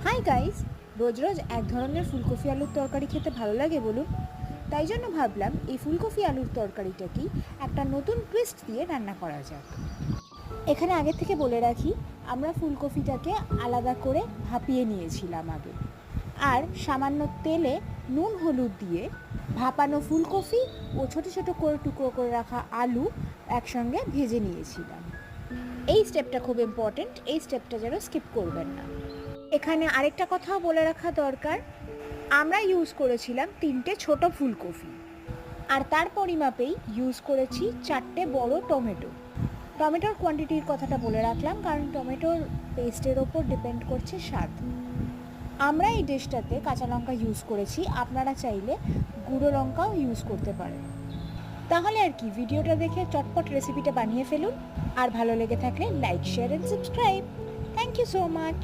Hi guys, রোজ রোজ এক ধরনের ফুলকপি আলুর তরকারি খেতে ভালো লাগে বলুন? তাই জন্য ভাবলাম এই ফুলকপি আলুর তরকারিটাকেই একটা নতুন টুইস্ট দিয়ে রান্না করা যাক। এখানে আগে থেকে বলে রাখি, আমরা ফুলকপিটাকে আলাদা করে ভাপিয়ে নিয়েছিলাম আগে, আর সামান্য তেলে নুন হলুদ দিয়ে ভাপানো ফুলকপি ও ছোটো ছোটো করে টুকরো করে রাখা আলু একসঙ্গে ভেজে নিয়েছিলাম। এই স্টেপটা খুব ইম্পর্টেন্ট, এই স্টেপটা যেন স্কিপ করবেন না। এখানে আরেকটা কথাও বলে রাখা দরকার, আমরা ইউজ করেছিলাম 3টে ছোট ফুলকপি, আর তার পরিমাপেই ইউজ করেছি 4টে বড় টমেটো। টমেটোর কোয়ান্টিটির কথাটা বলে রাখলাম কারণ টমেটোর পেস্টের ওপর ডিপেন্ড করছে স্বাদ। আমরা এই ডিশটাতে কাঁচা লঙ্কা ইউজ করেছি, আপনারা চাইলে গুঁড়ো লঙ্কাও ইউজ করতে পারেন। তাহলে আর কি, ভিডিওটা দেখে চটপট রেসিপিটা বানিয়ে ফেলুন, আর ভালো লেগে থাকলে like, share and subscribe. Thank you so much.